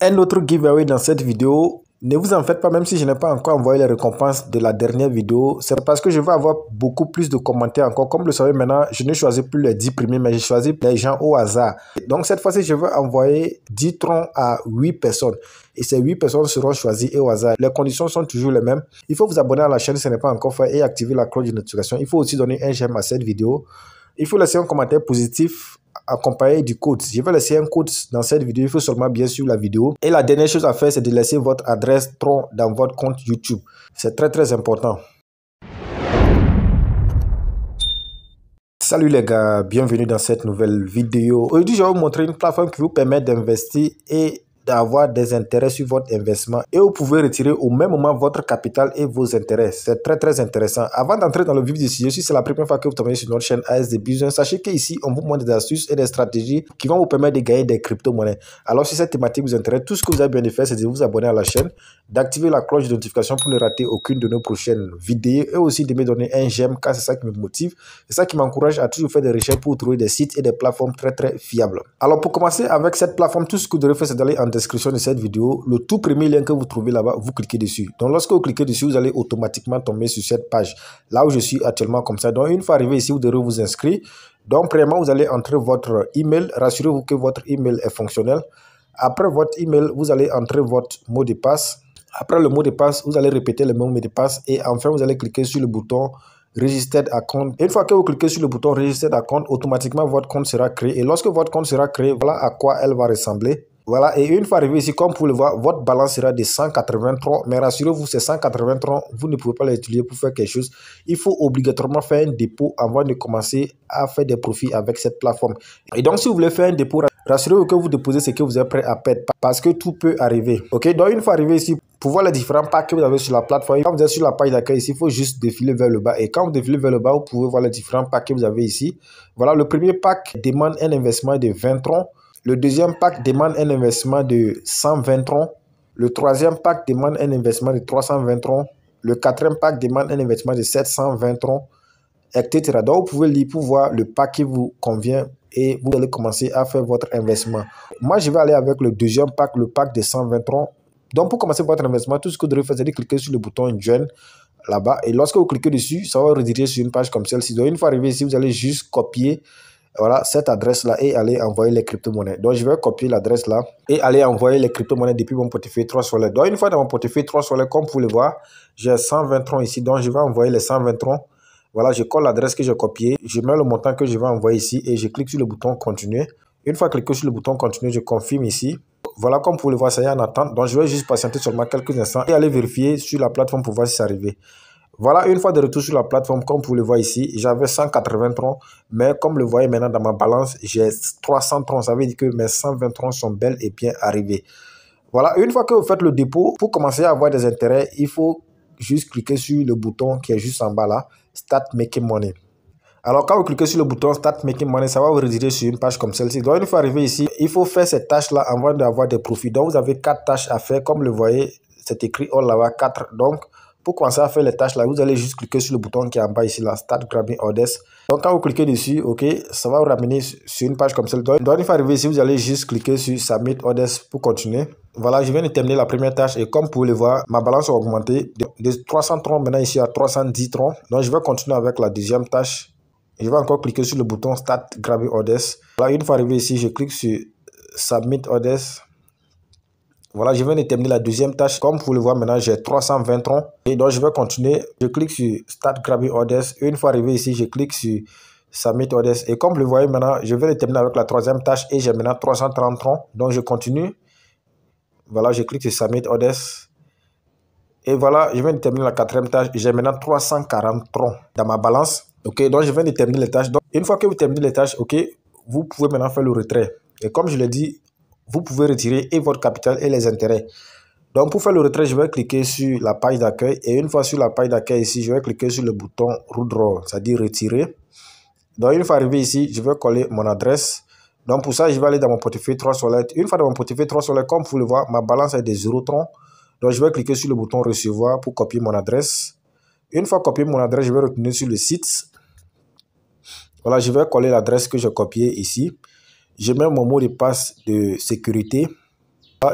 Un autre giveaway dans cette vidéo. Ne vous en faites pas, même si je n'ai pas encore envoyé les récompenses de la dernière vidéo. C'est parce que je vais avoir beaucoup plus de commentaires encore. Comme vous le savez maintenant, je ne choisis plus les 10 premiers, mais j'ai choisi les gens au hasard. Donc cette fois-ci, je vais envoyer 10 troncs à 8 personnes. Et ces 8 personnes seront choisies et au hasard. Les conditions sont toujours les mêmes. Il faut vous abonner à la chaîne si ce n'est pas encore fait et activer la cloche de notification. Il faut aussi donner un j'aime à cette vidéo. Il faut laisser un commentaire positif accompagné du code. Je vais laisser un code dans cette vidéo. Il faut seulement bien suivre la vidéo. Et la dernière chose à faire, c'est de laisser votre adresse tronc dans votre compte YouTube. C'est très important. Salut les gars, bienvenue dans cette nouvelle vidéo. Aujourd'hui, je vais vous montrer une plateforme qui vous permet d'investir et d'avoir des intérêts sur votre investissement et vous pouvez retirer au même moment votre capital et vos intérêts. C'est très intéressant. Avant d'entrer dans le vif du sujet, si c'est la première fois que vous tombez sur notre chaîne ASD Business, sachez qu'ici on vous montre des astuces et des stratégies qui vont vous permettre de gagner des crypto-monnaies. Alors si cette thématique vous intéresse, tout ce que vous avez besoin de faire, c'est de vous abonner à la chaîne, d'activer la cloche de notification pour ne rater aucune de nos prochaines vidéos et aussi de me donner un j'aime car c'est ça qui me motive. C'est ça qui m'encourage à toujours faire des recherches pour trouver des sites et des plateformes très fiables. Alors pour commencer avec cette plateforme, tout ce que vous devez faire, c'est d'aller en description de cette vidéo. Le tout premier lien que vous trouvez là-bas, vous cliquez dessus. Donc lorsque vous cliquez dessus, vous allez automatiquement tomber sur cette page. Là où je suis actuellement comme ça. Donc une fois arrivé ici, vous devrez vous inscrire. Donc premièrement, vous allez entrer votre email. Rassurez-vous que votre email est fonctionnel. Après votre email, vous allez entrer votre mot de passe. Après le mot de passe, vous allez répéter le même mot de passe. Et enfin, vous allez cliquer sur le bouton Registered Account. Une fois que vous cliquez sur le bouton Registered Account, automatiquement votre compte sera créé. Et lorsque votre compte sera créé, voilà à quoi elle va ressembler. Voilà, et une fois arrivé ici, comme vous pouvez le voir, votre balance sera de 183. Mais rassurez-vous, ces 183, vous ne pouvez pas les utiliser pour faire quelque chose. Il faut obligatoirement faire un dépôt avant de commencer à faire des profits avec cette plateforme. Et donc, si vous voulez faire un dépôt, rassurez-vous que vous déposez ce que vous êtes prêt à perdre parce que tout peut arriver. Ok, donc une fois arrivé ici, pour voir les différents packs que vous avez sur la plateforme, quand vous êtes sur la page d'accueil ici, il faut juste défiler vers le bas. Et quand vous défilez vers le bas, vous pouvez voir les différents packs que vous avez ici. Voilà, le premier pack demande un investissement de 20 troncs. Le deuxième pack demande un investissement de 120 troncs. Le troisième pack demande un investissement de 320 troncs. Le quatrième pack demande un investissement de 720 troncs, etc. Donc, vous pouvez lire pour voir le pack qui vous convient et vous allez commencer à faire votre investissement. Moi, je vais aller avec le deuxième pack, le pack de 120 troncs. Donc, pour commencer votre investissement, tout ce que vous devez faire, c'est de cliquer sur le bouton Join là-bas. Et lorsque vous cliquez dessus, ça va vous rediriger sur une page comme celle-ci. Donc, une fois arrivé ici, vous allez juste copier voilà, cette adresse-là et aller envoyer les crypto-monnaies. Donc, je vais copier l'adresse là et aller envoyer les crypto-monnaies depuis mon portefeuille 3 Soleil. Donc, une fois dans mon portefeuille 3 Soleil, comme vous pouvez le voir, j'ai 120 troncs ici. Donc, je vais envoyer les 120 troncs. Voilà, je colle l'adresse que j'ai copiée. Je mets le montant que je vais envoyer ici et je clique sur le bouton continuer. Une fois cliqué sur le bouton continuer, je confirme ici. Voilà, comme vous pouvez le voir, ça y est en attente. Donc, je vais juste patienter seulement quelques instants et aller vérifier sur la plateforme pour voir si c'est arrivé. Voilà, une fois de retour sur la plateforme, comme vous le voyez ici, j'avais 180 troncs, mais comme vous le voyez maintenant dans ma balance, j'ai 300 troncs. Ça veut dire que mes 120 troncs sont bel et bien arrivés. Voilà, une fois que vous faites le dépôt, pour commencer à avoir des intérêts, il faut juste cliquer sur le bouton qui est juste en bas là, Start Making Money. Alors, quand vous cliquez sur le bouton Start Making Money, ça va vous rediriger sur une page comme celle-ci. Donc, une fois arrivé ici, il faut faire ces tâches-là avant d'avoir des profits. Donc, vous avez 4 tâches à faire. Comme vous le voyez, c'est écrit all là-bas, 4. Donc, pour commencer à faire les tâches là, vous allez juste cliquer sur le bouton qui est en bas ici, là, Start Grabbing Orders. Donc, quand vous cliquez dessus, ok, ça va vous ramener sur une page comme celle. Donc, une fois arrivé ici, vous allez juste cliquer sur Submit Orders pour continuer. Voilà, je viens de terminer la première tâche et comme vous pouvez le voir, ma balance a augmenté de 300 troncs maintenant ici à 310 troncs. Donc, je vais continuer avec la deuxième tâche. Je vais encore cliquer sur le bouton Start Grabbing Orders. Voilà, une fois arrivé ici, je clique sur Submit Orders. Voilà, je viens de terminer la deuxième tâche. Comme vous pouvez le voir maintenant, j'ai 320 troncs. Et donc, je vais continuer. Je clique sur Start Grabbing Orders. Une fois arrivé ici, je clique sur Submit Orders. Et comme vous le voyez maintenant, je viens de terminer avec la troisième tâche et j'ai maintenant 330 troncs. Donc, je continue. Voilà, je clique sur Submit Orders. Et voilà, je viens de terminer la quatrième tâche. J'ai maintenant 340 troncs dans ma balance. Ok, donc je viens de terminer les tâches. Donc, une fois que vous terminez les tâches, ok, vous pouvez maintenant faire le retrait. Et comme je l'ai dit, vous pouvez retirer et votre capital et les intérêts. Donc, pour faire le retrait, je vais cliquer sur la page d'accueil. Et une fois sur la page d'accueil ici, je vais cliquer sur le bouton Withdraw, c'est-à-dire retirer. Donc, une fois arrivé ici, je vais coller mon adresse. Donc, pour ça, je vais aller dans mon portefeuille 3 Soleil. Une fois dans mon portefeuille 3 Soleil, comme vous le voyez, ma balance est de 0 troncs. Donc, je vais cliquer sur le bouton Recevoir pour copier mon adresse. Une fois copié mon adresse, je vais retourner sur le site. Voilà, je vais coller l'adresse que j'ai copiée ici. Je mets mon mot de passe de sécurité.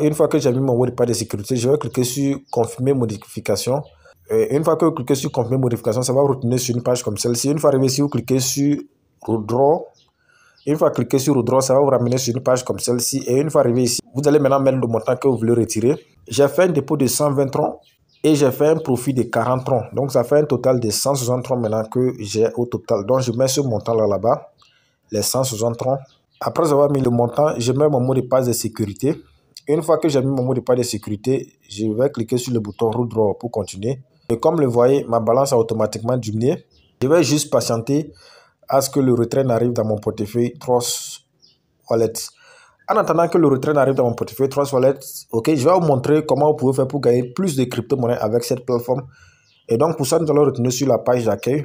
Une fois que j'ai mis mon mot de passe de sécurité, je vais cliquer sur confirmer modification. Une fois que vous cliquez sur confirmer modification, ça va vous retourner sur une page comme celle-ci. Une fois arrivé ici, vous cliquez sur redraw. Une fois cliqué sur redraw, ça va vous ramener sur une page comme celle-ci. Et une fois arrivé ici, vous allez maintenant mettre le montant que vous voulez retirer. J'ai fait un dépôt de 120 troncs et j'ai fait un profit de 40 troncs. Donc ça fait un total de 160 troncs maintenant que j'ai au total. Donc je mets ce montant là-bas, les 160 troncs. Après avoir mis le montant, je mets mon mot de passe de sécurité. Une fois que j'ai mis mon mot de passe de sécurité, je vais cliquer sur le bouton redraw pour continuer. Et comme le voyez, ma balance a automatiquement diminué. Je vais juste patienter à ce que le retrait n'arrive dans mon portefeuille Trust Wallet. En attendant que le retrait n'arrive dans mon portefeuille Trust Wallet, ok, je vais vous montrer comment vous pouvez faire pour gagner plus de crypto-monnaies avec cette plateforme. Et donc pour ça, nous allons retourner sur la page d'accueil.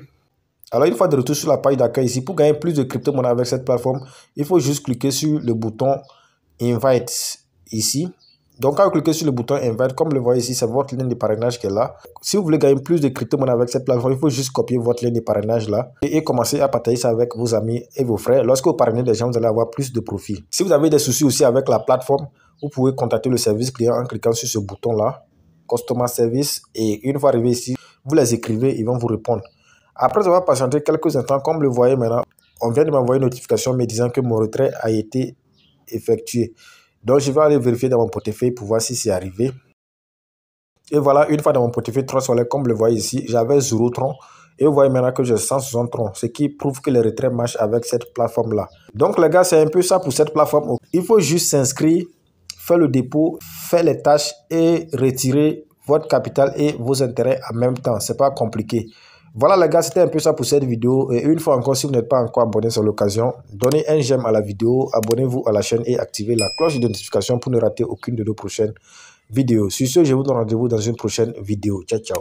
Alors une fois de retour sur la page d'accueil ici, pour gagner plus de crypto-monnaies avec cette plateforme, il faut juste cliquer sur le bouton Invite ici. Donc quand vous cliquez sur le bouton Invite, comme le voyez ici, c'est votre ligne de parrainage qui est là. Si vous voulez gagner plus de crypto-monnaies avec cette plateforme, il faut juste copier votre ligne de parrainage là et commencer à partager ça avec vos amis et vos frères. Lorsque vous parrainez des gens, vous allez avoir plus de profit. Si vous avez des soucis aussi avec la plateforme, vous pouvez contacter le service client en cliquant sur ce bouton là, Customer Service, et une fois arrivé ici, vous les écrivez, ils vont vous répondre. Après avoir patienté quelques instants, comme le voyez maintenant, on vient de m'envoyer une notification me disant que mon retrait a été effectué. Donc, je vais aller vérifier dans mon portefeuille pour voir si c'est arrivé. Et voilà, une fois dans mon portefeuille Trust Wallet, comme le voyez ici, j'avais 0 troncs. Et vous voyez maintenant que j'ai 160 troncs, ce qui prouve que les retraits marchent avec cette plateforme-là. Donc, les gars, c'est un peu ça pour cette plateforme. Il faut juste s'inscrire, faire le dépôt, faire les tâches et retirer votre capital et vos intérêts en même temps. C'est pas compliqué. Voilà les gars, c'était un peu ça pour cette vidéo. Et une fois encore, si vous n'êtes pas encore abonné sur l'occasion, donnez un j'aime à la vidéo, abonnez-vous à la chaîne et activez la cloche de notification pour ne rater aucune de nos prochaines vidéos. Sur ce, je vous donne rendez-vous dans une prochaine vidéo. Ciao, ciao.